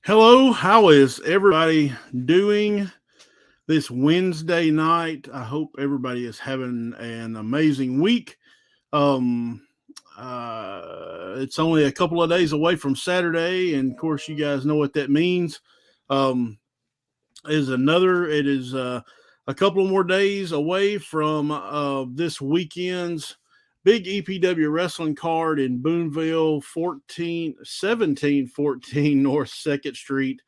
Hello, how is everybody doing this Wednesday night? I hope everybody is having an amazing week. It's only a couple of days away from Saturday, and of course, you guys know what that means. It is a couple more days away from this weekend's big EPW wrestling card in Boonville, 1714 North 2nd Street,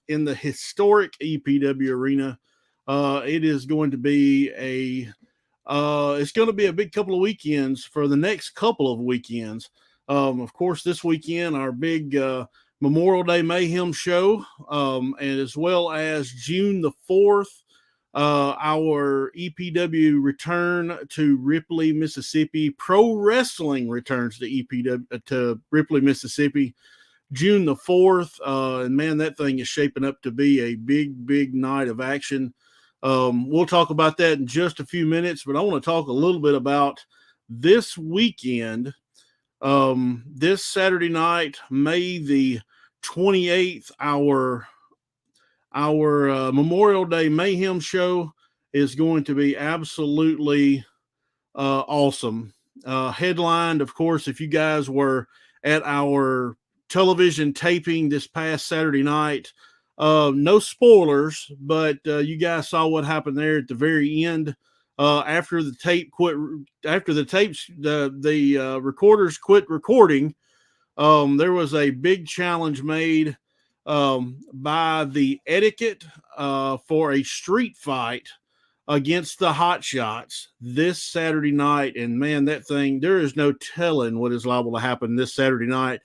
in the historic EPW arena. It is going to be it's going to be a big couple of weekends for the next couple of weekends. Of course, this weekend, our big Memorial Day Mayhem show, and as well as June the 4th, our EPW return to Ripley, Mississippi. Pro wrestling returns to Ripley, Mississippi, June the 4th. And man, that thing is shaping up to be a big night of action. We'll talk about that in just a few minutes, but I want to talk a little bit about this weekend. This Saturday night, May the 28th, our Memorial Day Mayhem show is going to be absolutely awesome. Headlined, of course, if you guys were at our television taping this past Saturday night, no spoilers, but you guys saw what happened there at the very end. After the recorders quit recording, there was a big challenge made by the Etiquette for a street fight against the Hot Shots this Saturday night. And man, that thing, there is no telling what is liable to happen this Saturday night.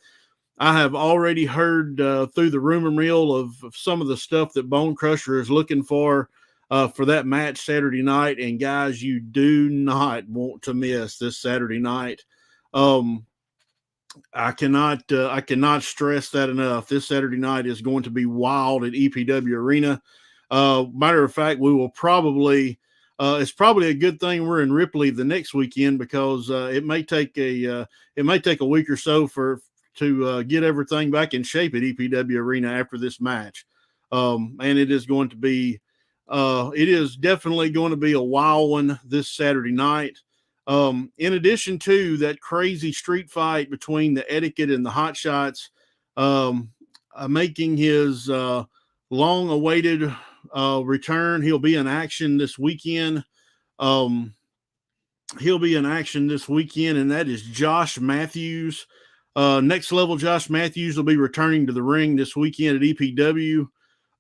I have already heard through the rumor mill of some of the stuff that Bone Crusher is looking for. for that match Saturday night. And guys, you do not want to miss this Saturday night. I cannot stress that enough. This Saturday night is going to be wild at EPW Arena. Matter of fact, we will probably. It's probably a good thing we're in Ripley the next weekend, because it may take a week or so to get everything back in shape at EPW Arena after this match. And it is going to be it is definitely going to be a wild one this Saturday night. In addition to that crazy street fight between the Etiquette and the Hot Shots, making his long-awaited return, he'll be in action this weekend. And that is Josh Matthews. Next Level Josh Matthews will be returning to the ring this weekend at EPW.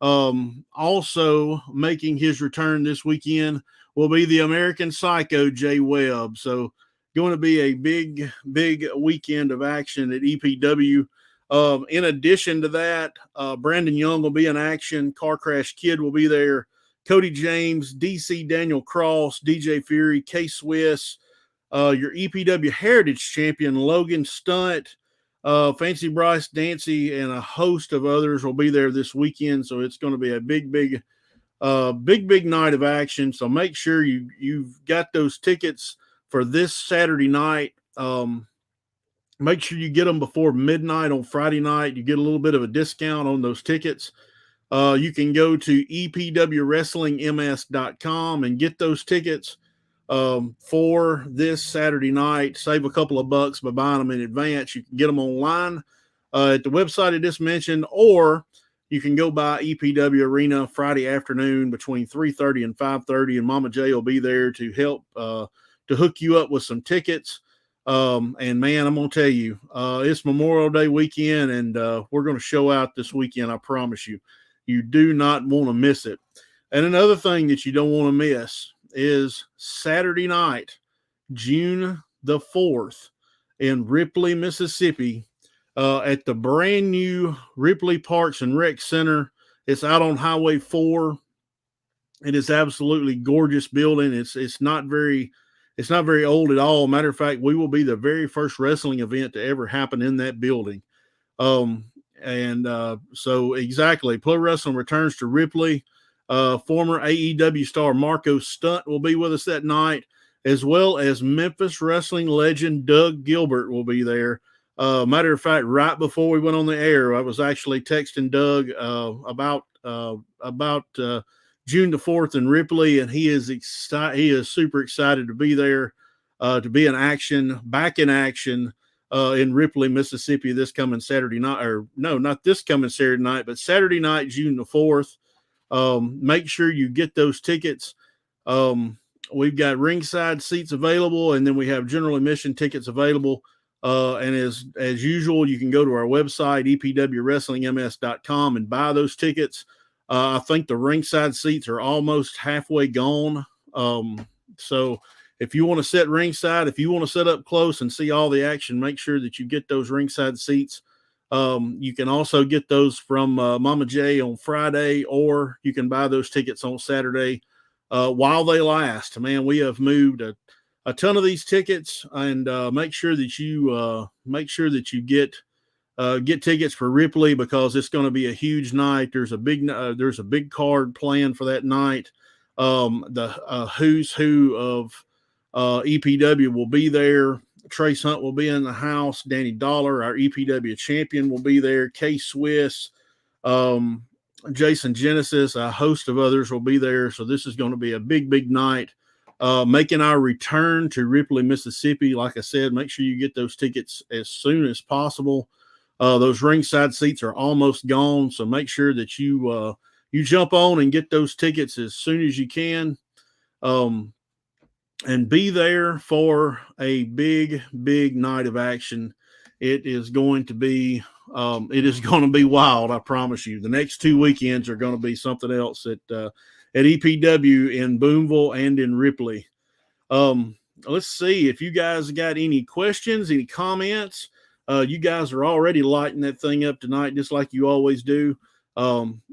Also making his return this weekend will be the American Psycho Jay Webb. So going to be a big weekend of action at EPW. In addition to that, Brandon Young will be in action. Car Crash Kid will be there. Cody James, DC Daniel Cross, DJ Fury, K-Swiss, your EPW Heritage Champion Logan Stunt, Fancy Bryce Dancy, and a host of others will be there this weekend. So it's going to be a big night of action. So make sure you've got those tickets for this Saturday night. Make sure you get them before midnight on Friday night. You get a little bit of a discount on those tickets. You can go to epwwrestlingms.com and get those tickets for this Saturday night. Save a couple of bucks by buying them in advance. You can get them online at the website I just mentioned, or you can go by EPW Arena Friday afternoon between 3:30 and 5:30, and Mama J will be there to help to hook you up with some tickets. And man, I'm going to tell you, it's Memorial Day weekend, and we're going to show out this weekend. I promise you, you do not want to miss it. And another thing that you don't want to miss is Saturday night, June the 4th in Ripley, Mississippi, at the brand new Ripley Parks and Rec Center. It's out on Highway 4. It is absolutely gorgeous building. It's not very old at all. Matter of fact, we will be the very first wrestling event to ever happen in that building. So exactly, Pro Wrestling returns to Ripley. Former AEW star Marco Stunt will be with us that night, as well as Memphis wrestling legend Doug Gilbert will be there. Matter of fact, right before we went on the air, I was actually texting Doug about June the 4th in Ripley, and he is excited. He is super excited to be there, to be back in action in Ripley, Mississippi this coming Saturday night, or no, not this coming Saturday night, but Saturday night, June the 4th. Make sure you get those tickets. We've got ringside seats available, and then we have general admission tickets available. And as usual, you can go to our website, epwwrestlingms.com, and buy those tickets. I think the ringside seats are almost halfway gone. So if you want to sit ringside, if you want to sit up close and see all the action, make sure that you get those ringside seats. You can also get those from Mama J on Friday, or you can buy those tickets on Saturday while they last. Man, we have moved a ton of these tickets, and make sure that you get tickets for Ripley, because it's going to be a huge night. There's a big card planned for that night. The who's who of EPW will be there. Trace Hunt will be in the house. Danny Dollar, our EPW champion, will be there. K-Swiss, Jason Genesis, a host of others will be there. So this is going to be a big night. Making our return to Ripley, Mississippi. Like I said, make sure you get those tickets as soon as possible. Those ringside seats are almost gone, so make sure that you jump on and get those tickets as soon as you can. And be there for a big night of action. It is going to be wild. I promise you. The next 2 weekends are going to be something else at EPW in Boonville and in Ripley. Let's see if you guys got any questions, any comments. You guys are already lighting that thing up tonight, just like you always do.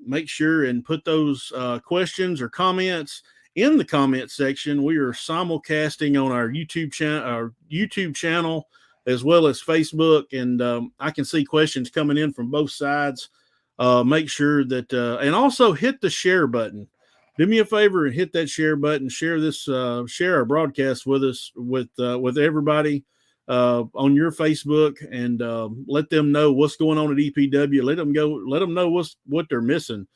make sure and put those questions or comments in the comment section. We are simulcasting on our YouTube channel as well as Facebook, and I can see questions coming in from both sides. Make sure that and also hit the share button. Do me a favor and hit that share button. Share this, share our broadcast with us, with everybody on your Facebook, and let them know what's going on at EPW. Let them know what they're missing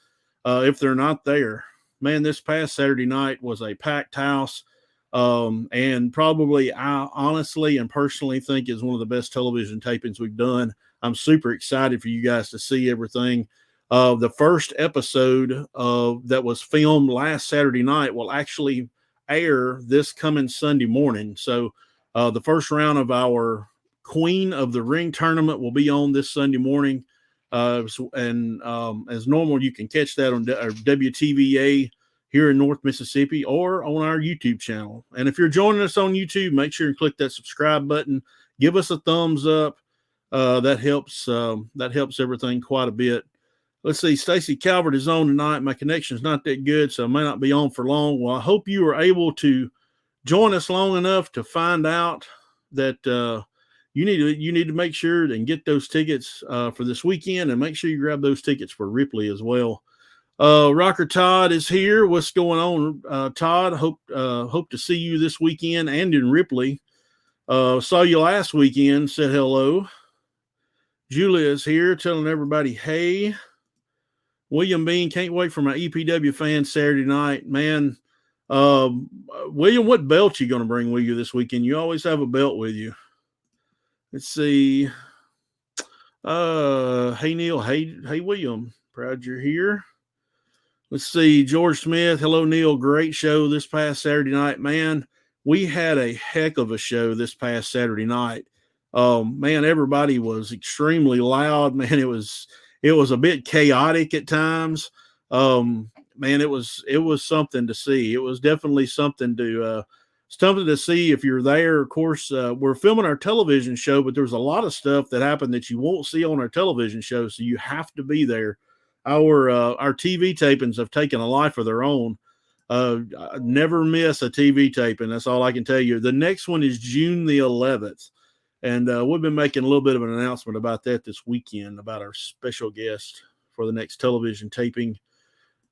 if they're not there. Man, this past Saturday night was a packed house, and probably I honestly and personally think is one of the best television tapings we've done. I'm super excited for you guys to see everything. The first episode that was filmed last Saturday night will actually air this coming Sunday morning. So the first round of our Queen of the Ring tournament will be on this Sunday morning. And as normal, you can catch that on WTVA here in North Mississippi or on our YouTube channel. And if you're joining us on YouTube, make sure and click that subscribe button. Give us a thumbs up. That helps everything quite a bit. Let's see. Stacy Calvert is on tonight. My connection's not that good, so I may not be on for long. Well, I hope you are able to join us long enough to find out that you need to make sure and get those tickets for this weekend, and make sure you grab those tickets for Ripley as well. Rocker Todd is here. What's going on, Todd? Hope to see you this weekend and in Ripley. Saw you last weekend. Said hello. Julia is here, telling everybody hey. William Bean, can't wait for my EPW fans Saturday night. Man, William, what belt you going to bring with you this weekend? You always have a belt with you. Let's see. Hey, Neil. Hey, William. Proud you're here. Let's see. George Smith. Hello, Neil. Great show this past Saturday night. Man, we had a heck of a show this past Saturday night. Man, everybody was extremely loud. Man, it was a bit chaotic at times. Man, it was something to see. It was definitely something to see if you're there. Of course, we're filming our television show, but there's a lot of stuff that happened that you won't see on our television show, so you have to be there. Our TV tapings have taken a life of their own. Never miss a TV taping. That's all I can tell you. The next one is June the 11th. And we've been making a little bit of an announcement about that this weekend, about our special guest for the next television taping.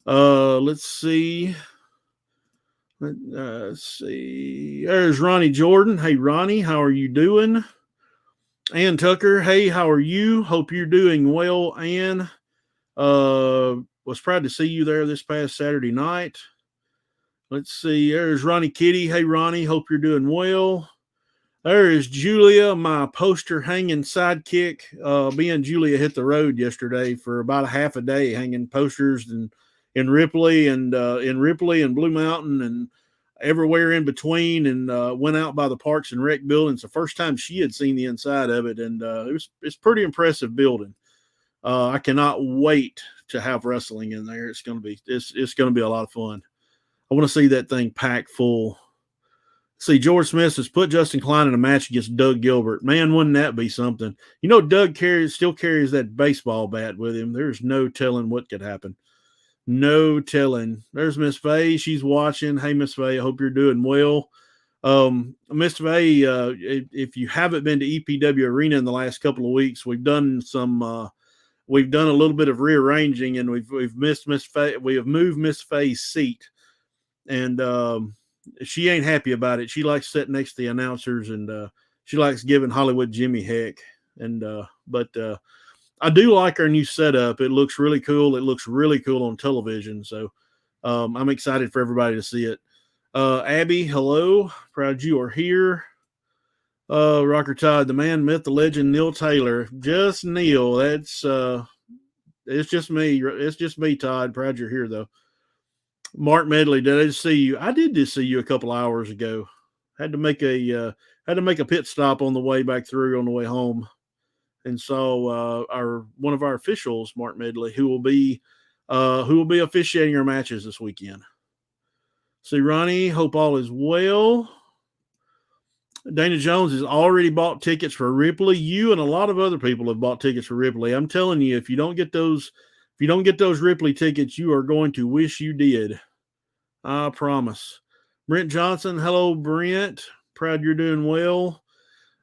Let's see. Let's see. There's Ronnie Jordan. Hey, Ronnie, how are you doing? Ann Tucker. Hey, how are you? Hope you're doing well, Ann. Was proud to see you there this past Saturday night. Let's see. There's Ronnie Kitty. Hey, Ronnie, hope you're doing well. There is Julia, my poster hanging sidekick. Me and Julia hit the road yesterday for about a half a day, hanging posters in Ripley and Blue Mountain and everywhere in between, and went out by the Parks and Rec building. It's the first time she had seen the inside of it, and it's pretty impressive building. I cannot wait to have wrestling in there. It's gonna be a lot of fun. I want to see that thing packed full. See, George Smith has put Justin Klein in a match against Doug Gilbert. Man, wouldn't that be something? You know, Doug still carries that baseball bat with him. There's no telling what could happen. No telling. There's Miss Faye. She's watching. Hey, Miss Faye, I hope you're doing well. Miss Faye, if you haven't been to EPW Arena in the last couple of weeks, we've done a little bit of rearranging, and we've missed Miss Faye. We have moved Miss Faye's seat, and she ain't happy about it. She likes sitting next to the announcers, and she likes giving Hollywood Jimmy heck. And but I do like our new setup. It looks really cool. It looks really cool on television. So I'm excited for everybody to see it. Abby, hello. Proud you are here. Rocker Todd, the man, myth, the legend, Neil Taylor. Just Neil. That's it's just me. It's just me, Todd. Proud you're here, though. Mark Medley, did I just see you? I did just see you a couple hours ago. Had to make a pit stop on the way back through on the way home, and saw one of our officials, Mark Medley, who will be officiating our matches this weekend. See, Ronnie, hope all is well. Dana Jones has already bought tickets for Ripley. You and a lot of other people have bought tickets for Ripley. I'm telling you, if you don't get those If you don't get those Ripley tickets, you are going to wish you did. I promise. Brent Johnson, hello, Brent. Proud you're doing well.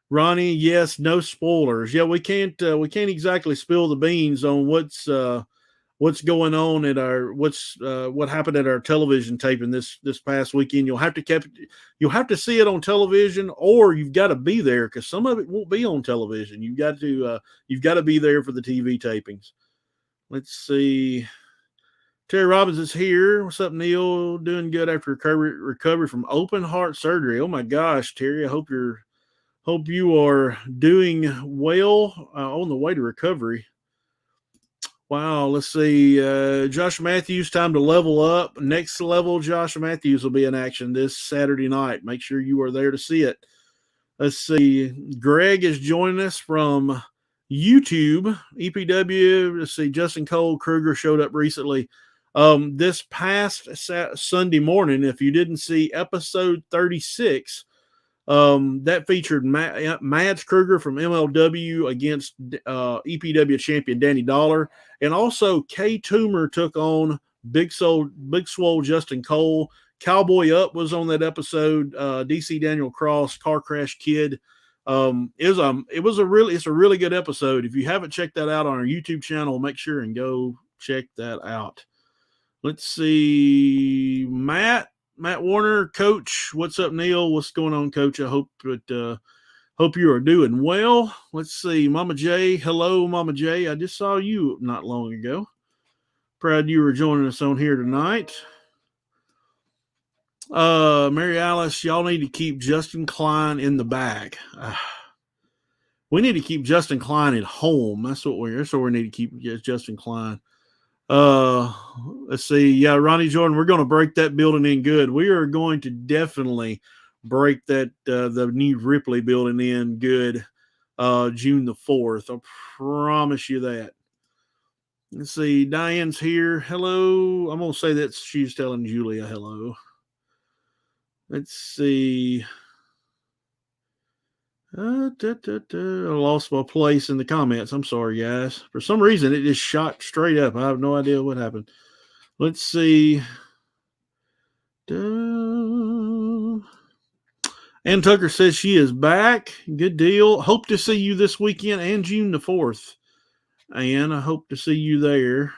Ronnie, yes, no spoilers. Yeah, we can't exactly spill the beans on what's going on at our what happened at our television taping this past weekend. You'll have to see it on television, or you've got to be there, because some of it won't be on television. You've got to be there for the TV tapings. Let's see. Terry Robbins is here. What's up, Neil? Doing good after recovery from open heart surgery. Oh my gosh, Terry! I hope you are doing well on the way to recovery. Wow, let's see. Josh Matthews, time to level up. Next level, Josh Matthews will be in action this Saturday night. Make sure you are there to see it. Let's see. Greg is joining us from YouTube, EPW. Let's see. Justin Cole Kruger showed up recently. This past Sunday morning, if you didn't see episode 36, that featured Mads Kruger from MLW against EPW champion Danny Dollar, and also K Toomer took on Big Swole Justin Cole. Cowboy Up was on that episode. DC Daniel Cross, Car Crash Kid. It's a really good episode. If you haven't checked that out on our YouTube channel, make sure and go check that out. Let's see, Matt Warner, Coach. What's up, Neil? What's going on, Coach? I hope you are doing well. Let's see, Mama J. Hello, Mama J. I just saw you not long ago. Proud you were joining us on here tonight. Mary Alice, y'all need to keep Justin Klein in the bag. We need to keep Justin Klein at home. That's what we need to keep Justin Klein. Let's see. Yeah, Ronnie Jordan, we're going to break that building in good. We are going to definitely break that the new Ripley building in good June the 4th. I promise you that. Let's see. Diane's here. Hello. I'm going to say that she's telling Julia hello. Let's see. I lost my place in the comments. I'm sorry, guys. For some reason, it just shot straight up. I have no idea what happened. Let's see. Ann Tucker says she is back. Good deal. Hope to see you this weekend and June the 4th. Ann, I hope to see you there.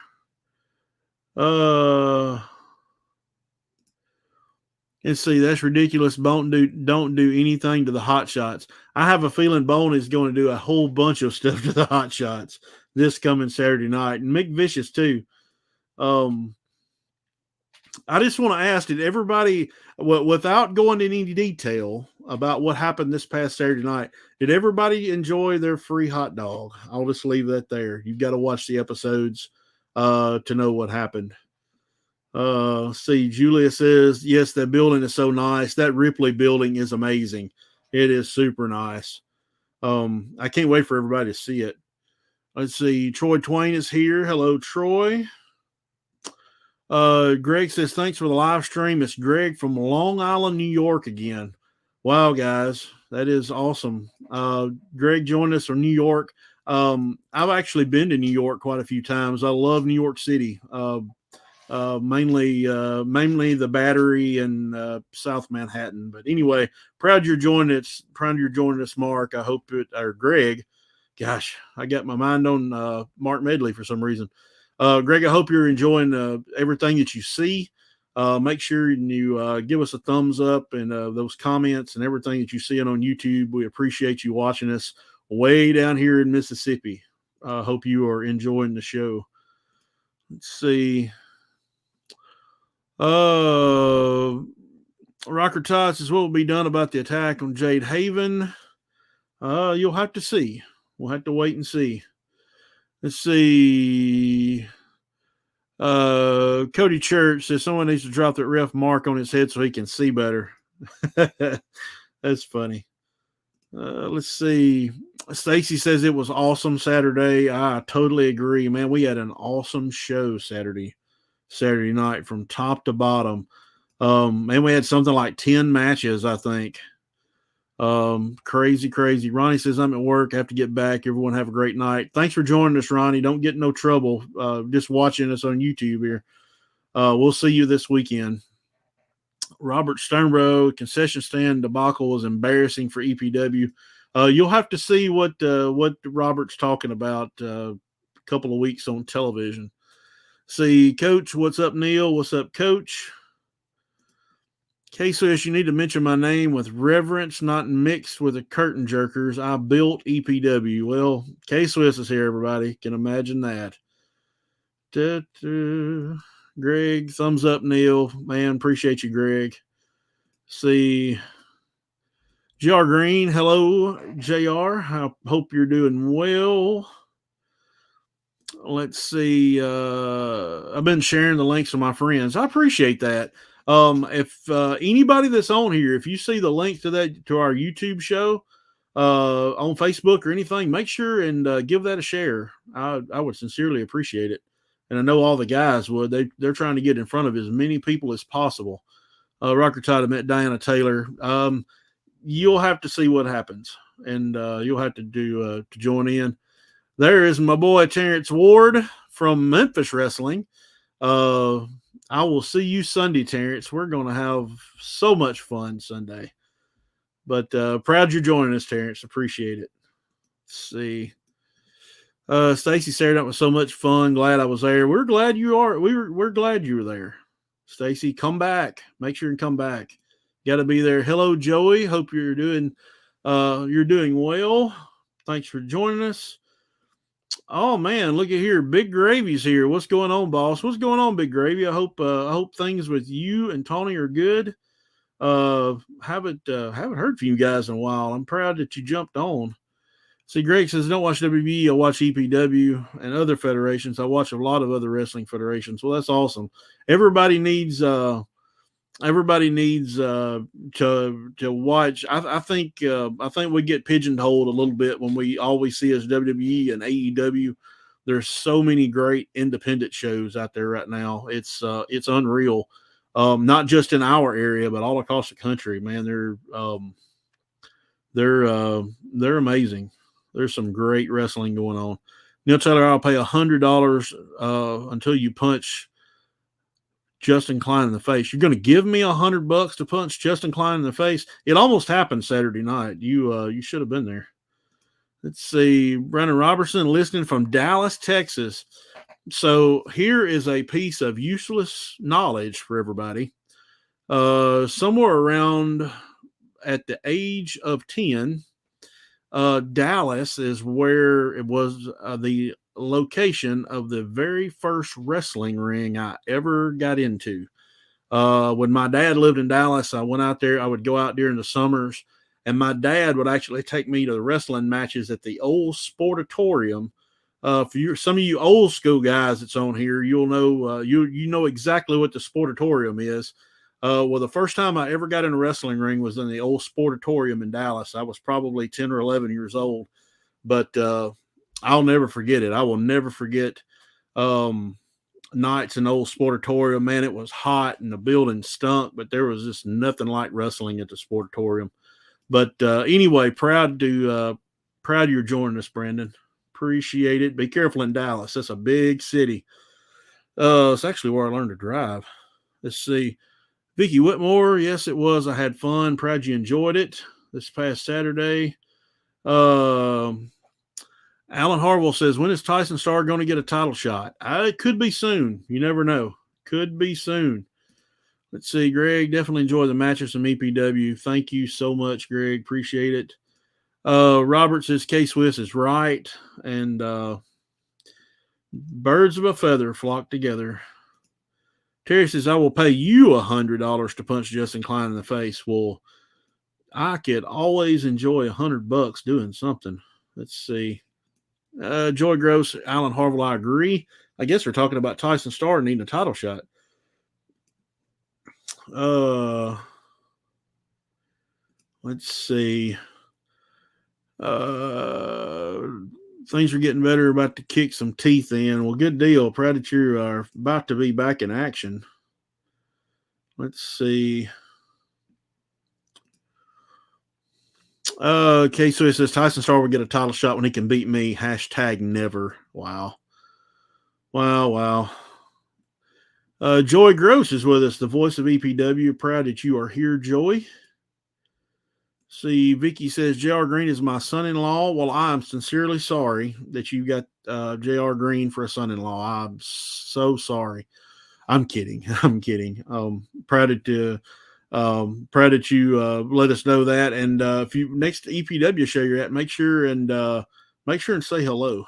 Let's see, that's ridiculous. Don't do anything to the Hot Shots. I have a feeling Bone is going to do a whole bunch of stuff to the Hot Shots this coming Saturday night, and Mick Vicious too. I just want to ask: did everybody, without going into any detail about what happened this past Saturday night, did everybody enjoy their free hot dog? I'll just leave that there. You've got to watch the episodes to know what happened. See, Julia says, yes, that building is so nice. That Ripley building is amazing. It is super nice. I can't wait for everybody to see it. Let's see. Troy Twain is here. Hello, Troy. Greg says, thanks for the live stream. It's Greg from Long Island, New York again. Wow, guys, that is awesome. Greg joined us from New York. I've actually been to New York quite a few times. I love New York City. Mainly the Battery and South Manhattan. But anyway, proud you're joining us, Mark. I hope or Greg. Gosh, I got my mind on Mark Medley for some reason. Greg, I hope you're enjoying everything that you see. Make sure you give us a thumbs up and those comments and everything that you see on YouTube. We appreciate you watching us way down here in Mississippi. Hope you are enjoying the show. Let's see. Rocker Todd says, what will be done about the attack on Jade Haven? You'll have to see. We'll have to wait and see. Let's see. Cody Church says someone needs to drop that ref mark on his head so he can see better. That's funny. Let's see. Stacy says it was awesome Saturday. I totally agree, man. We had an awesome show Saturday night from top to bottom. And we had something like 10 matches, I think. Crazy. Ronnie says, I'm at work. I have to get back. Everyone have a great night. Thanks for joining us, Ronnie. Don't get in no trouble. Just watching us on YouTube here. We'll see you this weekend. Robert Sternbro, concession stand debacle was embarrassing for EPW. You'll have to see what Robert's talking about a couple of weeks on television. See, Coach, what's up, Neil? What's up, Coach? Kay says you need to mention my name with reverence, not mixed with the curtain jerkers. I built EPW. Well, K Swiss is here, everybody. Can imagine that. Greg, thumbs up, Neil. Man, appreciate you, Greg. See, JR Green, hello, JR. I hope you're doing well. Let's see. I've been sharing the links to my friends. I appreciate that. If anybody that's on here, if you see the link to our YouTube show on Facebook or anything, make sure and give that a share. I would sincerely appreciate it, and I know all the guys would. They're trying to get in front of as many people as possible. Rocker Tide met Diana Taylor. You'll have to see what happens, and you'll have to to join in. There is my boy Terrence Ward from Memphis Wrestling. I will see you Sunday, Terrence. We're going to have so much fun Sunday. But proud you're joining us, Terrence. Appreciate it. Let's see. Stacy Saturday night was so much fun. Glad I was there. We're glad you are. We're glad you were there. Stacy, come back. Make sure and come back. Got to be there. Hello, Joey. Hope you're doing well. Thanks for joining us. Oh man, look at here. Big Gravy's here. What's going on, boss? What's going on, Big Gravy? I hope things with you and Tony are good. Haven't heard from you guys in a while. I'm proud that you jumped on. See, Greg says, don't watch WB. I watch EPW and other federations. I watch a lot of other wrestling federations. Well, that's awesome. Everybody needs to watch. I think we get pigeonholed a little bit when we always see as WWE and AEW. There's so many great independent shows out there right now. It's unreal. Not just in our area, but all across the country. Man, they're amazing. There's some great wrestling going on. Neil Taylor, I'll pay $100 until you punch Justin Klein in the face. You're going to give me $100 to punch Justin Klein in the face? It almost happened Saturday night. You should have been there. Let's see. Brandon Robertson listening from Dallas, Texas. So here is a piece of useless knowledge for everybody. Somewhere around at the age of 10, Dallas is where it was the location of the very first wrestling ring I ever got into. When my dad lived in Dallas, I went out there. I would go out during the summers, and my dad would actually take me to the wrestling matches at the old Sportatorium. For some of you old school guys that's on here, you'll know you know exactly what the Sportatorium is. Well, the first time I ever got in a wrestling ring was in the old Sportatorium in Dallas. I was probably 10 or 11 years old, but I'll never forget it. I will never forget nights in old Sportatorium. Man, it was hot and the building stunk, but there was just nothing like wrestling at the Sportatorium. But anyway, proud you're joining us, Brandon. Appreciate it. Be careful in Dallas. That's a big city. It's actually where I learned to drive. Let's see. Vicky Whitmore, yes, it was. I had fun. Proud you enjoyed it this past Saturday. Alan Harwell says, when is Tyson Starr going to get a title shot? It could be soon. You never know. Could be soon. Let's see. Greg, definitely enjoy the matches from EPW. Thank you so much, Greg. Appreciate it. Robert says K-Swiss is right. And birds of a feather flock together. Terry says, I will pay you $100 to punch Justin Klein in the face. Well, I could always enjoy $100 doing something. Let's see. Joy Gross, Alan Harville, I agree. I guess we're talking about Tyson Starr needing a title shot. Let's see. Things are getting better. About to kick some teeth in. Well, good deal. Proud that you are about to be back in action. Let's see. Okay, so it says Tyson Starr will get a title shot when he can beat me. Hashtag never. Wow. Wow, wow. Joy Gross is with us, the voice of EPW. Proud that you are here, Joy. See, Vicky says J.R. Green is my son-in-law. Well, I'm sincerely sorry that you got J.R. Green for a son-in-law. I'm so sorry. I'm kidding. I'm kidding. Proud that you let us know that. And if you next EPW show you're at, make sure and say hello.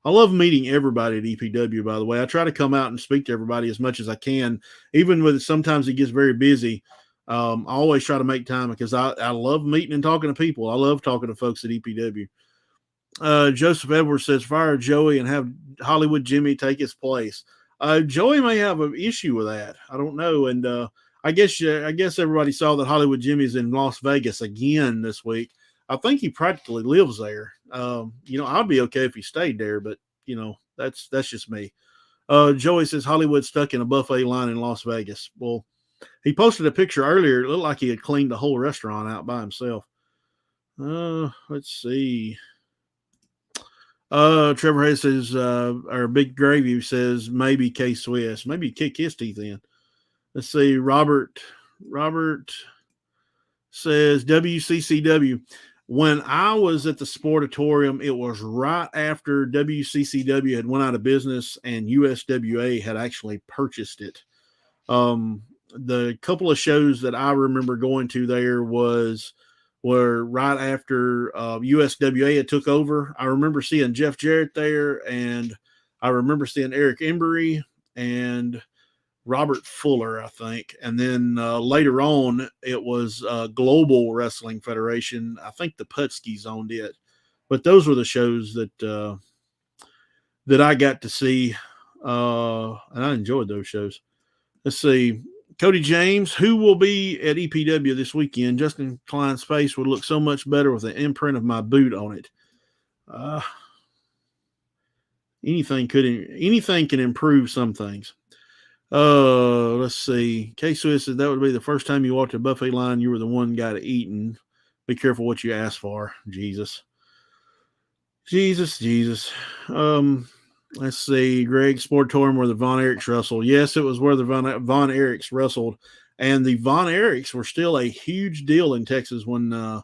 I love meeting everybody at EPW. By the way, I try to come out and speak to everybody as much as I can, even with sometimes it gets very busy. I always try to make time because I love meeting and talking to people. I love talking to folks at EPW. Joseph Edwards says, fire Joey and have Hollywood Jimmy take his place. Joey may have an issue with that. I don't know. And I guess everybody saw that Hollywood Jimmy's in Las Vegas again this week. I think he practically lives there. I'd be okay if he stayed there, but that's just me. Joey says Hollywood stuck in a buffet line in Las Vegas. Well, he posted a picture earlier. It looked like he had cleaned the whole restaurant out by himself. Let's see. Trevor Hayes says, or Big Gravy says, maybe K Swiss. Maybe kick his teeth in. Let's see. Robert says, WCCW. When I was at the Sportatorium, it was right after WCCW had went out of business and USWA had actually purchased it. The couple of shows that I remember going to there were right after USWA had took over. I remember seeing Jeff Jarrett there, and I remember seeing Eric Embry and Robert Fuller, I think. And then later on, it was Global Wrestling Federation. I think the Putskys owned it. But those were the shows that I got to see, and I enjoyed those shows. Let's see. Cody James, who will be at EPW this weekend? Justin Klein's face would look so much better with the imprint of my boot on it. Anything can improve some things. Let's see. K-Swiss said that would be the first time you walked a buffet line, you were the one guy to eat, and be careful what you ask for. Jesus. Let's see. Greg Sportatorium where the Von Erichs wrestled. Yes, it was where the Von Erichs wrestled. And the Von Erichs were still a huge deal in Texas when I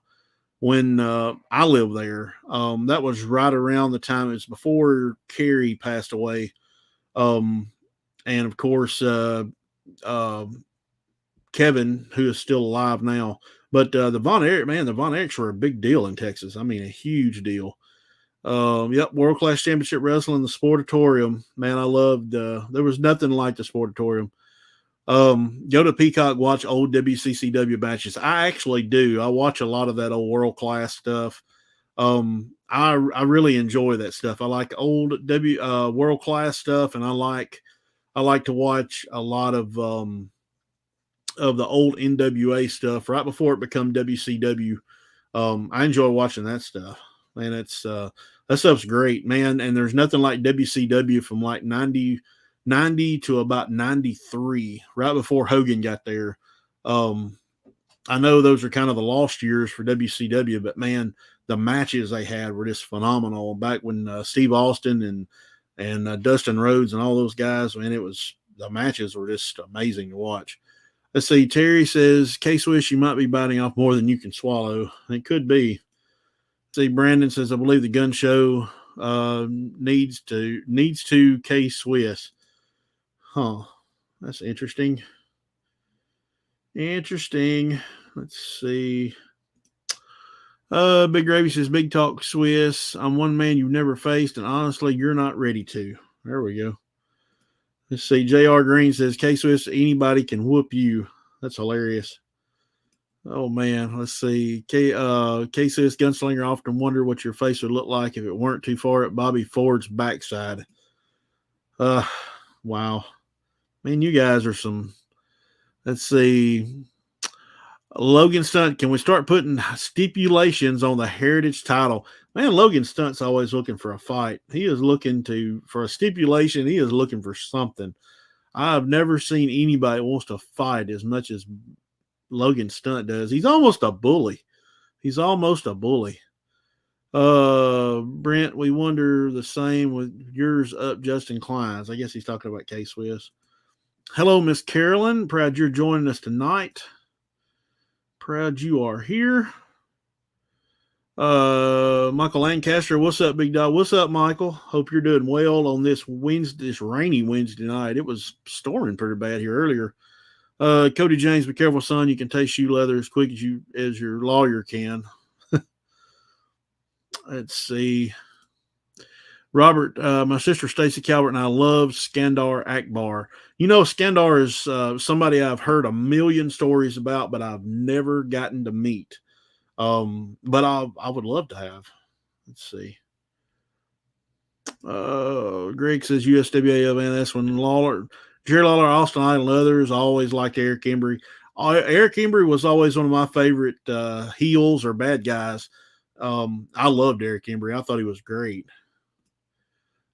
lived there. That was right around the time, it was before Kerry passed away. And of course, Kevin, who is still alive now. But the Von Erichs were a big deal in Texas. I mean, a huge deal. World Class Championship Wrestling, the Sportatorium. Man, I loved. There was nothing like the Sportatorium. Go to Peacock, watch old WCCW matches. I actually do. I watch a lot of that old World Class stuff. I really enjoy that stuff. I like old World Class stuff, and I like to watch a lot of the old NWA stuff right before it became WCW. I enjoy watching that stuff. Man, it's that stuff's great, man. And there's nothing like WCW from like 90 to about 93, right before Hogan got there. I know those are kind of the lost years for WCW, but man, the matches they had were just phenomenal. Back when Steve Austin and Dustin Rhodes and all those guys, man, the matches were just amazing to watch. Let's see. Terry says, K-Swiss, you might be biting off more than you can swallow. It could be. See, Brandon says, I believe the gun show needs to K-Swiss. Huh. That's interesting. Let's see. Big Gravy says, Big Talk Swiss. I'm one man you've never faced, and honestly, you're not ready to. There we go. Let's see. J.R. Green says, K-Swiss, anybody can whoop you. That's hilarious. Oh, man. Let's see. K-Swiss Gunslinger often wonder what your face would look like if it weren't too far at Bobby Ford's backside. Wow. Man, you guys are some. Let's see. Logan Stunt, can we start putting stipulations on the Heritage title? Man, Logan Stunt's always looking for a fight. He is looking for a stipulation. He is looking for something. I've never seen anybody that wants to fight as much as Logan Stunt does. He's almost a bully. He's almost a bully. Brent, we wonder the same with yours up Justin Klein's. I guess he's talking about K-Swiss. Hello, Miss Carolyn. Proud you're joining us tonight. Proud you are here. Michael Lancaster, what's up, big dog? What's up, Michael? Hope you're doing well on this rainy Wednesday night. It was storming pretty bad here earlier. Cody James, be careful, son. You can taste shoe leather as quick as your lawyer can. Let's see. Robert, my sister Stacy Calvert and I love Skandar Akbar. You know, Skandar is somebody I've heard a million stories about, but I've never gotten to meet. But I would love to have. Let's see. Greg says USWA, man, that's when Jerry Lawler, Austin Idol, and others always liked Eric Embry. Eric Embry was always one of my favorite heels or bad guys. I loved Eric Embry. I thought he was great.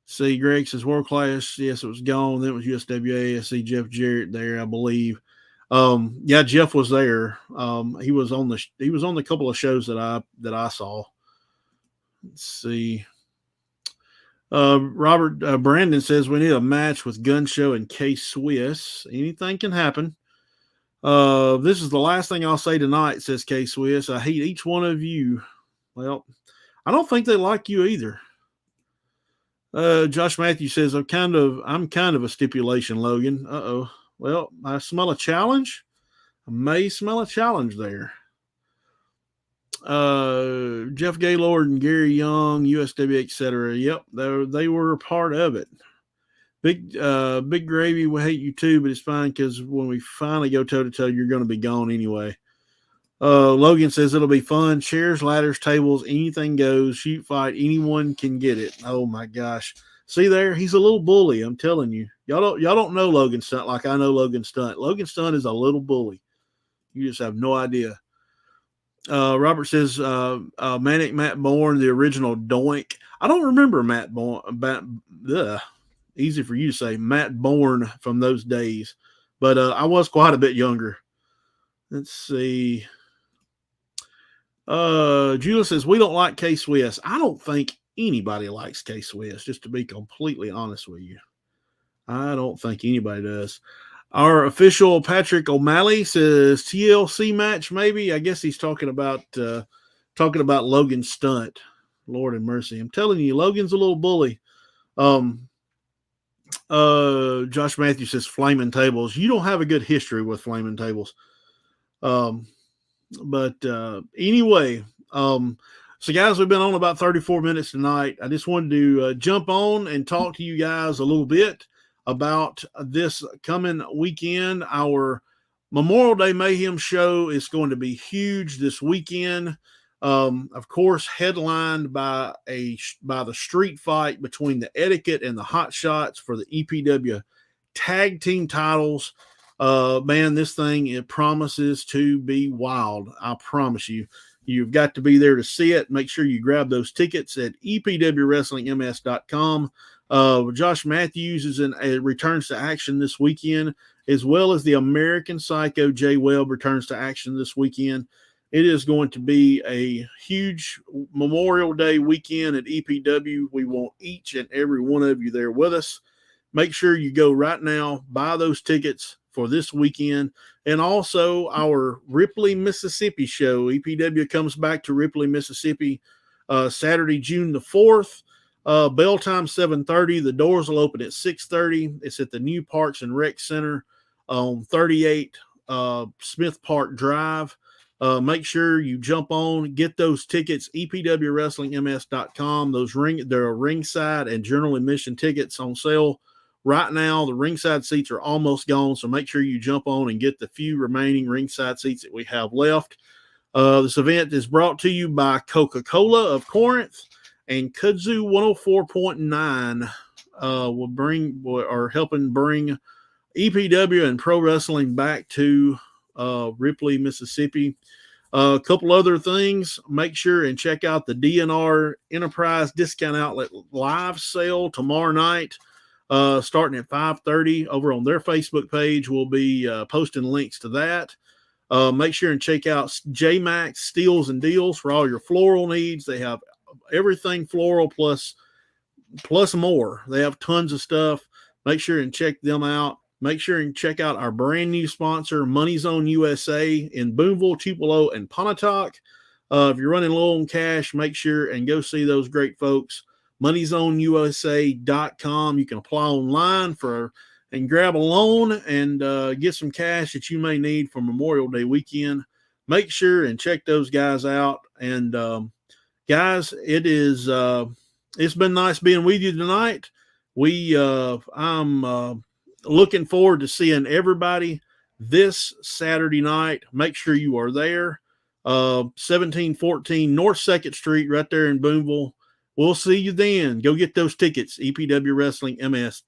See, Greg says world class. Yes, it was gone. Then it was USWA. I see Jeff Jarrett there, I believe. Yeah, Jeff was there. He was on the couple of shows that I saw. Let's see. Robert Brandon says we need a match with Gun Show and K-Swiss. Anything can happen. This is the last thing I'll say tonight, says K-Swiss. I hate each one of you. Well, I don't think they like you either. Josh Matthews says I'm kind of a stipulation, Logan. Uh-oh. Well, I smell a challenge. I may smell a challenge there. Jeff Gaylord and Gary Young, USW, etc. Yep, they were a part of it. Big Gravy, we hate you too, but it's fine because when we finally go toe to toe, you're going to be gone anyway. Logan says it'll be fun. Chairs, ladders, tables, anything goes. Shoot fight, anyone can get it. Oh my gosh! See there, he's a little bully. I'm telling you, y'all don't know Logan Stunt like I know Logan Stunt. Logan Stunt is a little bully. You just have no idea. Robert says Manic Matt Bourne, the original Doink. I don't remember Matt Bourne. Easy for you to say, Matt Bourne from those days, but I was quite a bit younger. Let's see. Julia says we don't like K-Swiss. I don't think anybody likes K-Swiss, just to be completely honest with you. I don't think anybody does. Our official Patrick O'Malley says TLC match, maybe. I guess he's talking about Logan Stunt. Lord have mercy. I'm telling you, Logan's a little bully. Josh Matthews says flaming tables. You don't have a good history with flaming tables. But anyway, so guys, we've been on about 34 minutes tonight. I just wanted to jump on and talk to you guys a little bit about this coming weekend. Our Memorial Day Mayhem show is going to be huge this weekend. Of course, headlined by the street fight between the Etiquette and the Hot Shots for the EPW tag team titles. Man, this thing, it promises to be wild. I promise you. You've got to be there to see it. Make sure you grab those tickets at epwwrestlingms.com. Josh Matthews returns to action this weekend, as well as the American Psycho Jay Webb returns to action this weekend. It is going to be a huge Memorial Day weekend at EPW. We want each and every one of you there with us. Make sure you go right now, buy those tickets for this weekend. And also our Ripley, Mississippi show. EPW comes back to Ripley, Mississippi, Saturday, June the 4th. Bell time 7:30. The doors will open at 6:30. It's at the new Parks and Rec Center on 38 Smith Park Drive. Make sure you jump on, get those tickets, epwwrestlingms.com. There are ringside and general admission tickets on sale right now. The ringside seats are almost gone, so make sure you jump on and get the few remaining ringside seats that we have left. This event is brought to you by Coca-Cola of Corinth and Kudzu 104.9 are helping bring EPW and pro wrestling back to Ripley, Mississippi. A couple other things. Make sure and check out the DNR Enterprise Discount Outlet live sale tomorrow night, starting at 5:30 over on their Facebook page. We'll be posting links to that. Make sure and check out J-Max Steals and Deals for all your floral needs. They have everything floral plus more. They have tons of stuff. Make sure and check them out. Make sure and check out our brand new sponsor, Money Zone USA in Boonville, Tupelo, and Pontotoc. If you're running low on cash, make sure and go see those great folks. MoneyZoneUSA.com. You can apply online and grab a loan and get some cash that you may need for Memorial Day weekend. Make sure and check those guys out. And guys, it's been nice being with you tonight. I'm looking forward to seeing everybody this Saturday night. Make sure you are there. 1714 North 2nd Street, right there in Boonville. We'll see you then. Go get those tickets, EPWWrestlingMS.com.